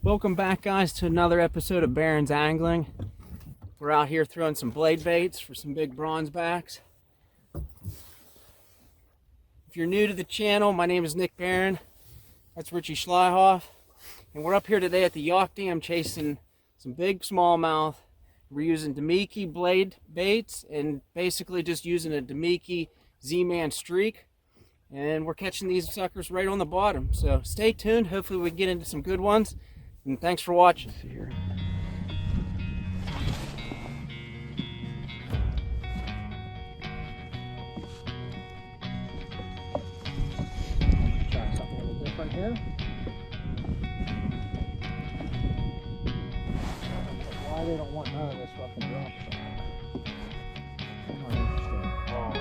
Welcome back, guys, to another episode of Barron's Angling. We're out here throwing some blade baits for some big bronze backs. If you're new to the channel, my name is Nick Barron. That's Richie Schleihoff. And we're up here today at the Yough Dam chasing some big smallmouth. We're using damiki blade baits and basically just using a damiki Z-Man streak. And we're catching these suckers right on the bottom. So stay tuned. Hopefully we get into some good ones. And thanks for watching. See here. Try something a little different here. Why they don't want none of this fucking drop shot? I'm not interested. Oh.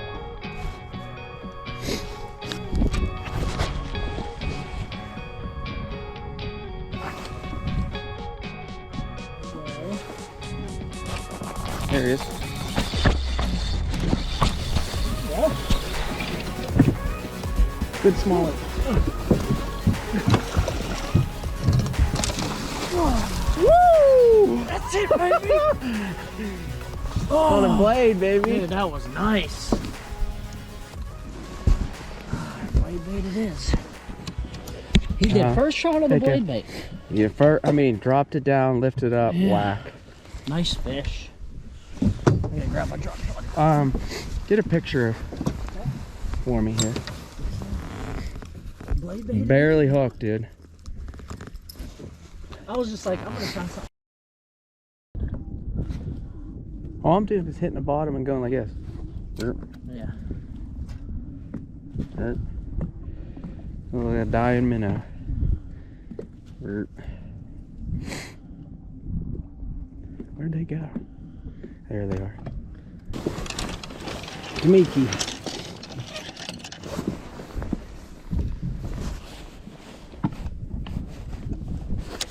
There he is. Yeah. Good smallmouth. Woo! That's it, baby! On a blade, baby. Dude, that was nice. Blade bait it is. He did first shot of the blade bait. Yeah, dropped it down, lifted up, whack. Nice fish. I'm gonna grab my drop shot. Get a picture for me here. Blade bait? Barely hooked, dude. I was just like, I'm gonna try something. All I'm doing is hitting the bottom and going like this. Yeah. Look like a dying minnow. Where'd they go? There they are. Damiki.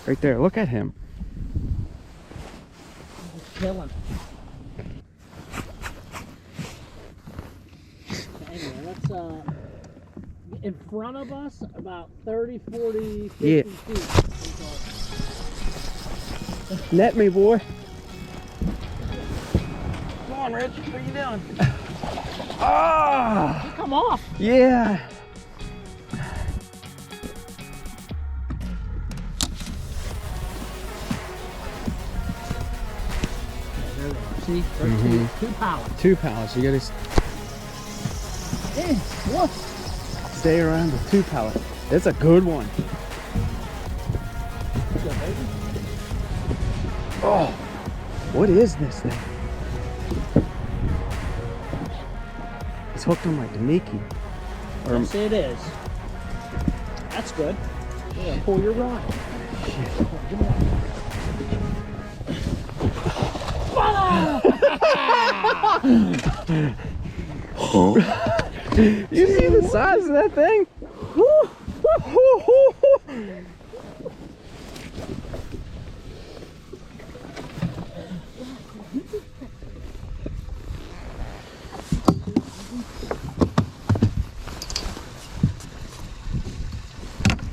Right there, look at him. He's killing. Anyway, let's in front of us about 30, 40, 50 feet. Net me, boy. Come on, Rich, what are you doing? Ah! Come off. Yeah. See, two pallets. 2 pallets. You gotta What? stay around with 2 pallets. That's a good one. Oh, what is this thing? It's hooked on my damiki. Yes, it is. That's good. Yeah, pull your rod. Shit. You see the size of that thing?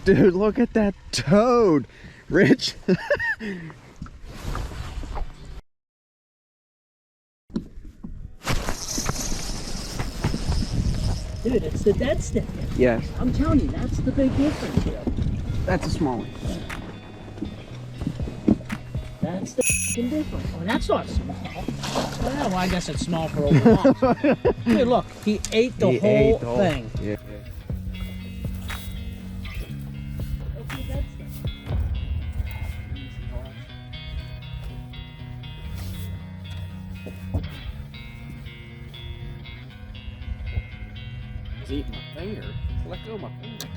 Dude, look at that toad, Rich. Dude, it's the dead stick. Yes. I'm telling you, that's the big difference here. That's a small one. That's the f***ing difference. Oh, that's not small. Well, I guess it's small for overall. Dude, look, he ate the whole thing. Yeah. That's the dead stick. He's eating my finger. Let go of my finger.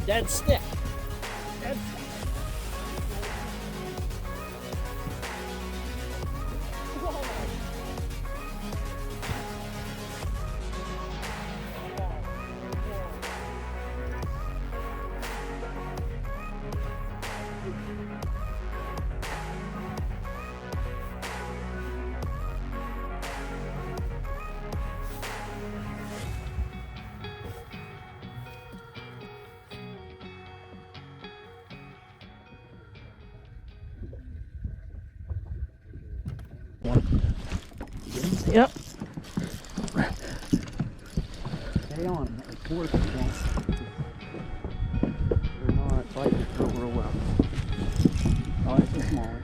dead stick. Dead Yep. Stay on them. Of course they don't. They're not fighting real well. Oh, it's a smaller.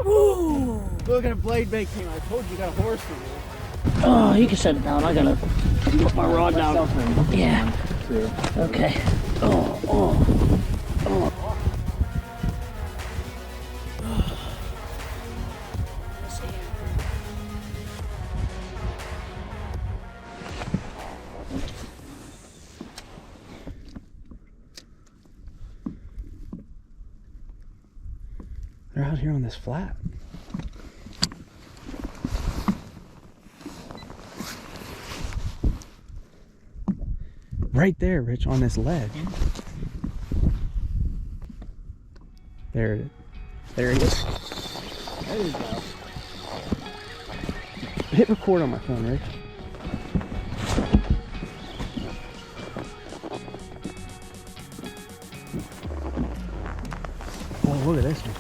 Boom! Look at a blade bait came. I told you you got a horse from here. Oh, you can set it down. I gotta put my rod down. Yeah. Okay. Oh, oh, oh. They're out here on this flat. Right there, Rich, on this ledge. There it is. There it is. There you go. Hit record on my phone, Rich. Oh, look at this one.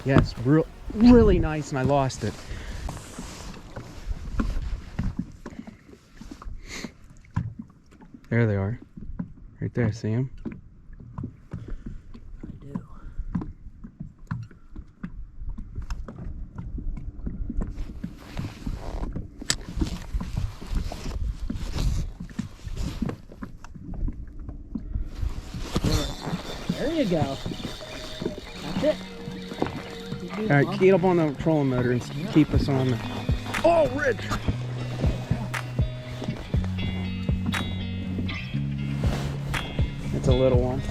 Yes, really nice, and I lost it. There they are. Right there, see them? I do. There you go. That's it. Alright, get up on the trolling motor and keep us on the... Oh, Rich! It's a little one.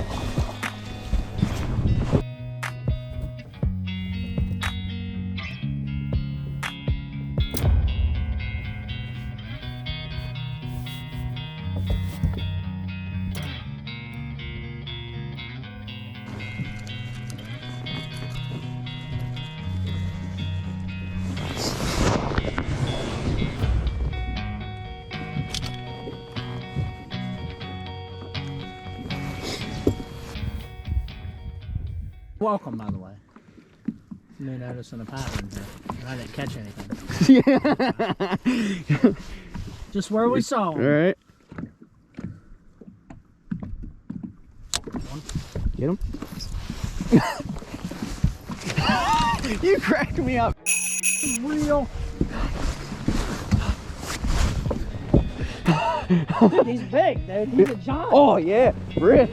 Welcome, by the way. You may notice in a pattern here. I didn't catch anything. Yeah. Just where we saw them. Alright. Get him. You cracked me up. Real. Dude, he's big, dude. He's a giant. Oh, yeah. Rich.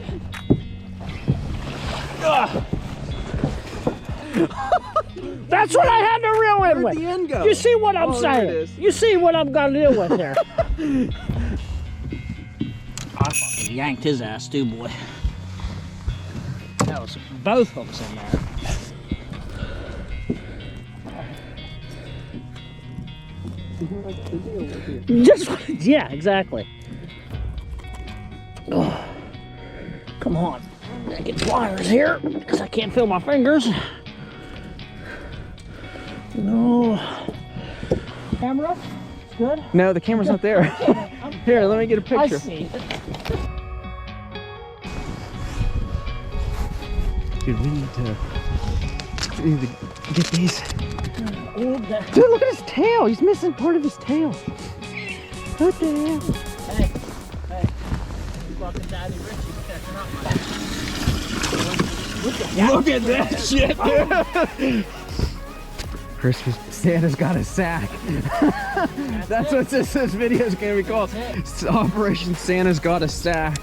That's what I had to reel in Where'd with. the end go? You see what I'm Oh, there it saying? is. You see what I'm gonna deal with here. I fucking yanked his ass too, boy. That was both hooks in there. Just, yeah, exactly. Oh, come on. I get pliers here because I can't feel my fingers. No. Camera? It's good? No, the camera's not there. Here, let me get a I picture. see it. Dude, we need to get these. Dude, Dude, look at his tail. He's missing part of his tail. What the hell? hey, hey. You fucking Daddy Richie catching up, man. Look at that shit, dude. Christmas Santa's got a sack. That's what this video is going to be called. It's Operation Santa's got a sack.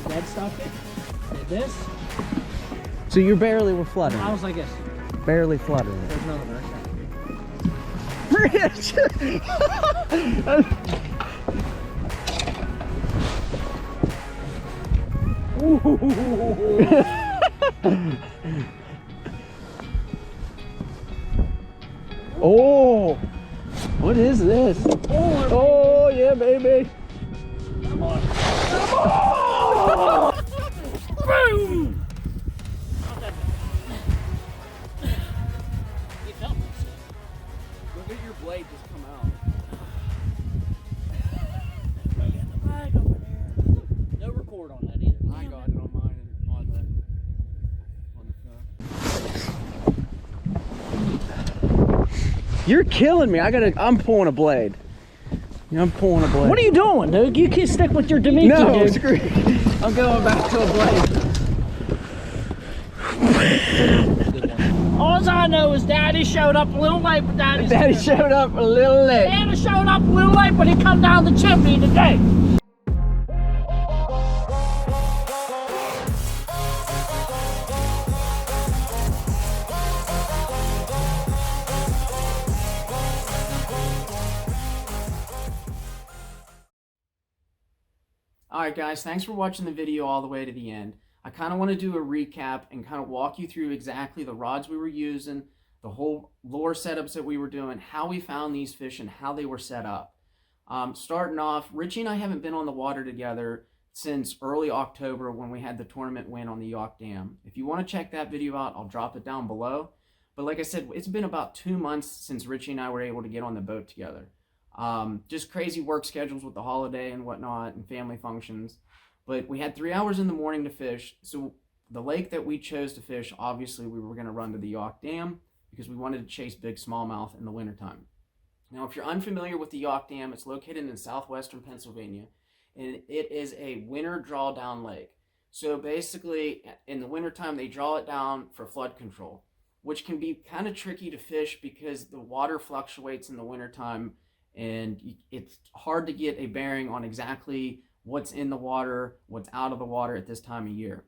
Dead stuff it. Did this. So you barely were fluttering. I was like this. barely fluttering. There's none of that. Rich! Oh! What is this? Oh, yeah, baby! Come on. Come on! Boom! You felt it. Look at your blade just come out. Get the bag over there. No record on that either. I got it on mine and on the phone. You're killing me. I'm pulling a blade. I'm pulling a blade. What are you doing, dude? You can't stick with your damiki, No, dude. screw it. I'm going back to a blade. All I know is Daddy showed up a little late, but Daddy showed up a little late. Santa showed up a little late, but he come down the chimney today. Alright guys, thanks for watching the video all the way to the end. I kind of want to do a recap and kind of walk you through exactly the rods we were using, the whole lure setups that we were doing, how we found these fish, and how they were set up. Starting off, Richie and I haven't been on the water together since early October when we had the tournament win on the Yough Dam. If you want to check that video out, I'll drop it down below. But like I said, it's been about 2 months since Richie and I were able to get on the boat together. Just crazy work schedules with the holiday and whatnot and family functions. But we had 3 hours in the morning to fish. So the lake that we chose to fish, obviously we were going to run to the Yough Dam because we wanted to chase big smallmouth in the wintertime. Now, if you're unfamiliar with the Yough Dam, it's located in southwestern Pennsylvania, and it is a winter drawdown lake. So basically, in the wintertime, they draw it down for flood control, which can be kind of tricky to fish because the water fluctuates in the wintertime, and it's hard to get a bearing on exactly what's in the water, what's out of the water at this time of year.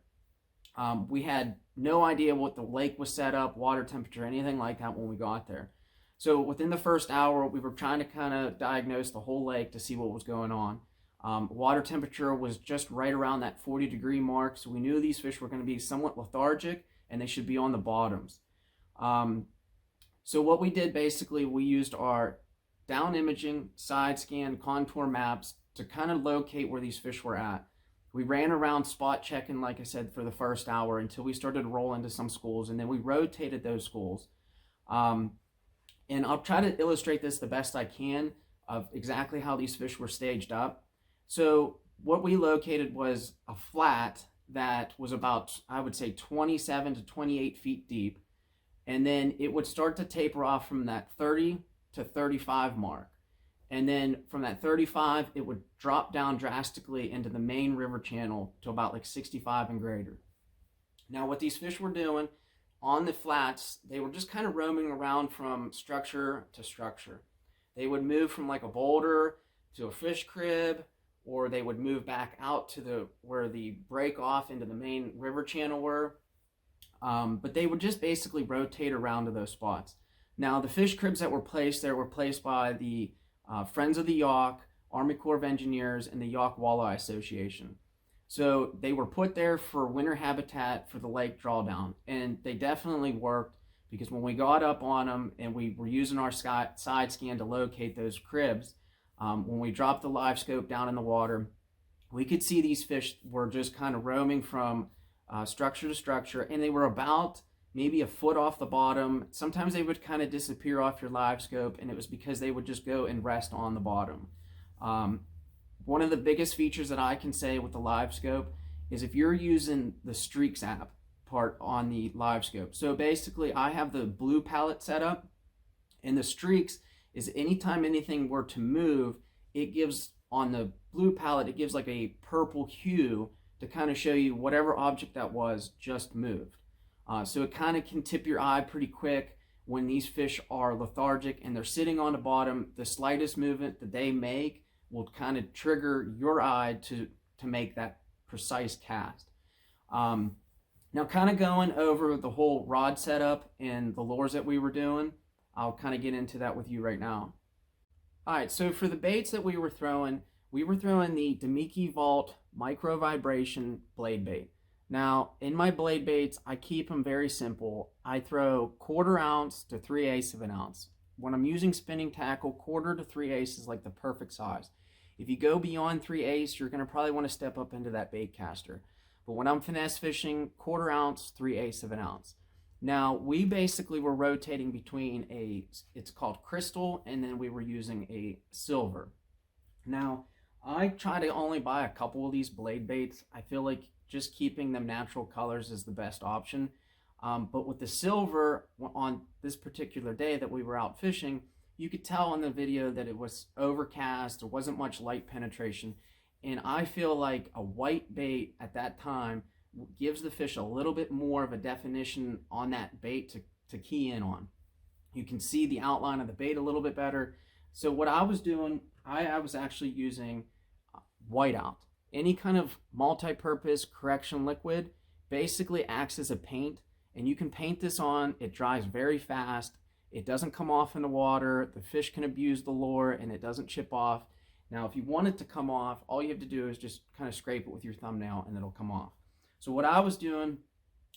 We had no idea what the lake was set up, water temperature, anything like that when we got there. So within the first hour, we were trying to kind of diagnose the whole lake to see what was going on. Water temperature was just right around that 40-degree mark, so we knew these fish were going to be somewhat lethargic and they should be on the bottoms. So what we did basically, we used our down imaging, side scan, contour maps to kind of locate where these fish were at. We ran around spot checking, like I said, for the first hour until we started to roll into some schools, and then we rotated those schools. And I'll try to illustrate this the best I can of exactly how these fish were staged up. So what we located was a flat that was about, I would say, 27 to 28 feet deep. And then it would start to taper off from that 30 to 35 mark. And then from that 35, it would drop down drastically into the main river channel to about like 65 and greater. Now what these fish were doing on the flats, they were just kind of roaming around from structure to structure. They would move from like a boulder to a fish crib, or they would move back out to where the break off into the main river channel were. But they would just basically rotate around to those spots. Now the fish cribs that were placed there were placed by the Friends of the Yough, Army Corps of Engineers, and the Yough Walleye Association. So they were put there for winter habitat for the lake drawdown, and they definitely worked, because when we got up on them and we were using our side scan to locate those cribs, when we dropped the live scope down in the water, we could see these fish were just kind of roaming from structure to structure, and they were about maybe a foot off the bottom. Sometimes they would kind of disappear off your live scope, and it was because they would just go and rest on the bottom. One of the biggest features that I can say with the live scope is if you're using the streaks app part on the live scope. So basically I have the blue palette set up, and the streaks is anytime anything were to move, it gives on the blue palette, it gives like a purple hue to kind of show you whatever object that was just moved. So it kind of can tip your eye pretty quick when these fish are lethargic and they're sitting on the bottom. The slightest movement that they make will kind of trigger your eye to make that precise cast. Now, kind of going over the whole rod setup and the lures that we were doing, I'll kind of get into that with you right now. All right, so for the baits that we were throwing the Damiki Vault micro vibration blade bait. Now, in my blade baits, I keep them very simple. I throw 1/4 ounce to 3/8 of an ounce. When I'm using spinning tackle, 1/4 to 3/8 is like the perfect size. If you go beyond 3/8, you're going to probably want to step up into that bait caster. But when I'm finesse fishing, 1/4 ounce, 3/8 of an ounce. Now, we basically were rotating between it's called crystal, and then we were using a silver. Now, I try to only buy a couple of these blade baits. I feel like just keeping them natural colors is the best option. But with the silver, on this particular day that we were out fishing, you could tell in the video that it was overcast, there wasn't much light penetration, and I feel like a white bait at that time gives the fish a little bit more of a definition on that bait to key in on. You can see the outline of the bait a little bit better. So what I was doing, I was actually using whiteout. Any kind of multi-purpose correction liquid basically acts as a paint, and you can paint this on. It dries very fast. It doesn't come off in the water. The fish can abuse the lure, and it doesn't chip off. Now, if you want it to come off, all you have to do is just kind of scrape it with your thumbnail, and it'll come off. So what I was doing,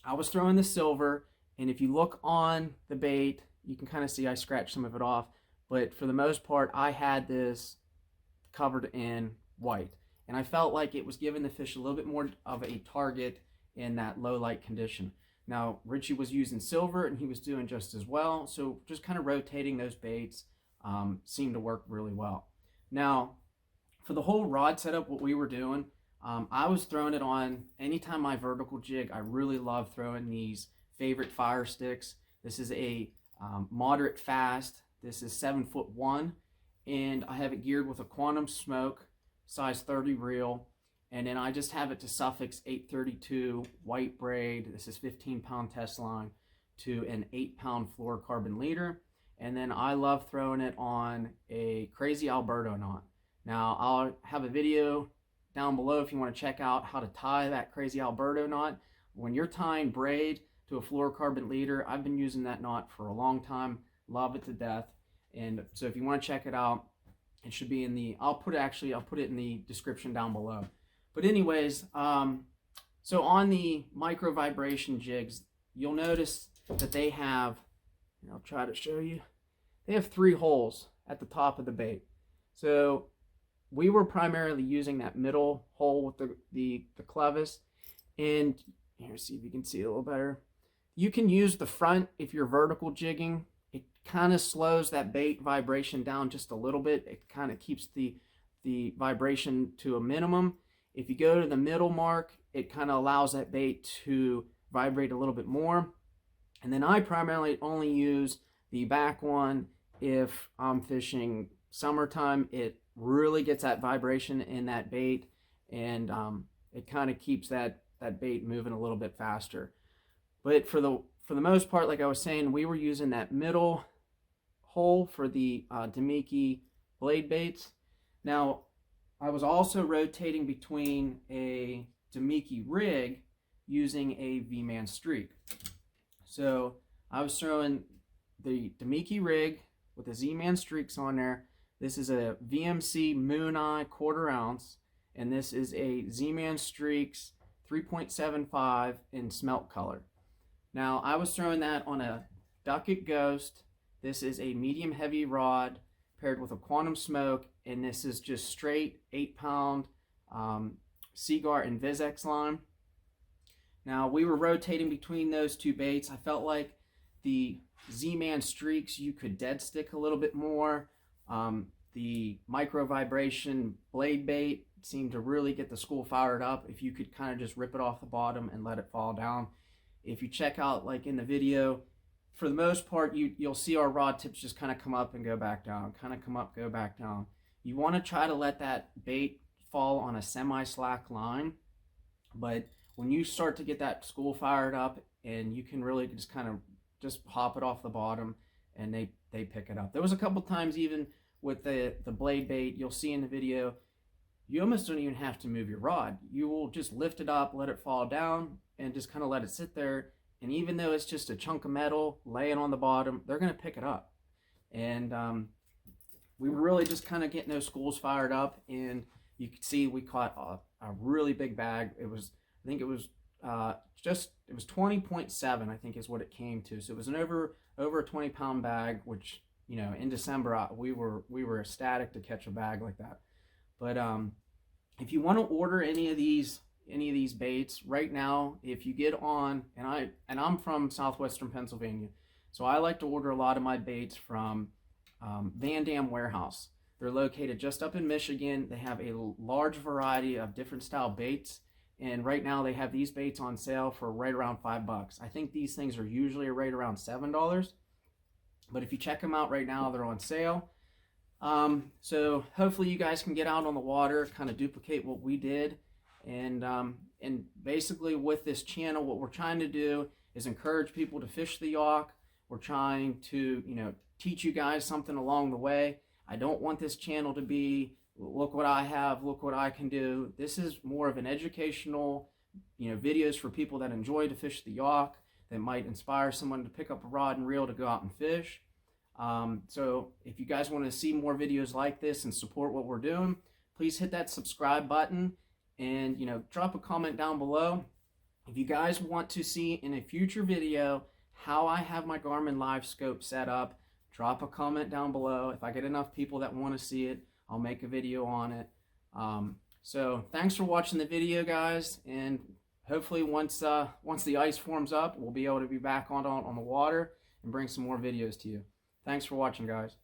I was throwing the silver, and if you look on the bait, you can kind of see I scratched some of it off, but for the most part, I had this covered in white, and I felt like it was giving the fish a little bit more of a target in that low light condition. Now, Richie was using silver, and he was doing just as well, so just kind of rotating those baits seemed to work really well. Now, for the whole rod setup, what we were doing, I was throwing it on anytime my vertical jig. I really love throwing these favorite fire sticks. This is a moderate fast. This is 7'1", and I have it geared with a Quantum Smoke size 30 reel, and then I just have it to Suffix 832 white braid. This is 15-pound test line to an 8-pound fluorocarbon leader, and then I love throwing it on a Crazy Alberto knot. Now, I'll have a video down below if you want to check out how to tie that Crazy Alberto knot. When you're tying braid to a fluorocarbon leader, I've been using that knot for a long time, love it to death. And so if you want to check it out, it should be in the, I'll put it in the description down below. But anyways, so on the micro vibration jigs, you'll notice that they have, and I'll try to show you, they have 3 holes at the top of the bait. So we were primarily using that middle hole with the clevis, and here, see if you can see it a little better. You can use the front if you're vertical jigging. It kind of slows that bait vibration down just a little bit. It kind of keeps the vibration to a minimum. If you go to the middle mark, it kind of allows that bait to vibrate a little bit more. And then I primarily only use the back one if I'm fishing summertime. It really gets that vibration in that bait, and it kind of keeps that bait moving a little bit faster. But for the most part, like I was saying, we were using that middle hole for the Damiki blade baits. Now, I was also rotating between a Damiki rig using a V-Man streak. So I was throwing the Damiki rig with the Z-Man streaks on there. This is a VMC Moon Eye 1/4 ounce, and this is a Z-Man Streaks 3.75 in smelt color. Now, I was throwing that on a Ducket Ghost. This is a medium heavy rod paired with a Quantum Smoke, and this is just straight 8-pound Seaguar and Vizex line. Now, we were rotating between those 2 baits. I felt like the Z-Man Streaks, you could dead stick a little bit more. The micro vibration blade bait seemed to really get the school fired up if you could kind of just rip it off the bottom and let it fall down. If you check out, like in the video, for the most part, you'll see our rod tips just kind of come up and go back down, kind of come up, go back down. You want to try to let that bait fall on a semi-slack line, but when you start to get that school fired up, and you can really just kind of just pop it off the bottom, and they pick it up. There was a couple times even with the blade bait, you'll see in the video, you almost don't even have to move your rod. You will just lift it up, let it fall down, and just kind of let it sit there. And even though it's just a chunk of metal laying on the bottom, they're going to pick it up. And we were really just kind of getting those schools fired up. And you could see we caught a really big bag. It was, I think it was it was 20.7, I think is what it came to. So it was an over a 20-pound bag, which, you know, in December we were ecstatic to catch a bag like that. But if you want to order any of these baits right now, if you get on, and I'm from southwestern Pennsylvania, so I like to order a lot of my baits from Van Dam Warehouse. They're located just up in Michigan. They have a large variety of different style baits, and right now they have these baits on sale for right around $5. I think these things are usually right around $7, but if you check them out right now, they're on sale. So hopefully you guys can get out on the water, kind of duplicate what we did. And basically with this channel, what we're trying to do is encourage people to fish the Yough. We're trying to, you know, teach you guys something along the way. I don't want this channel to be, look what I have, look what I can do. This is more of an educational, you know, videos for people that enjoy to fish the Yough, that might inspire someone to pick up a rod and reel to go out and fish. So if you guys want to see more videos like this and support what we're doing, please hit that subscribe button and, you know, drop a comment down below. If you guys want to see in a future video how I have my Garmin Live Scope set up, drop a comment down below. If I get enough people that want to see it, I'll make a video on it. So thanks for watching the video, guys, and hopefully once the ice forms up, we'll be able to be back on the water and bring some more videos to you. Thanks for watching, guys.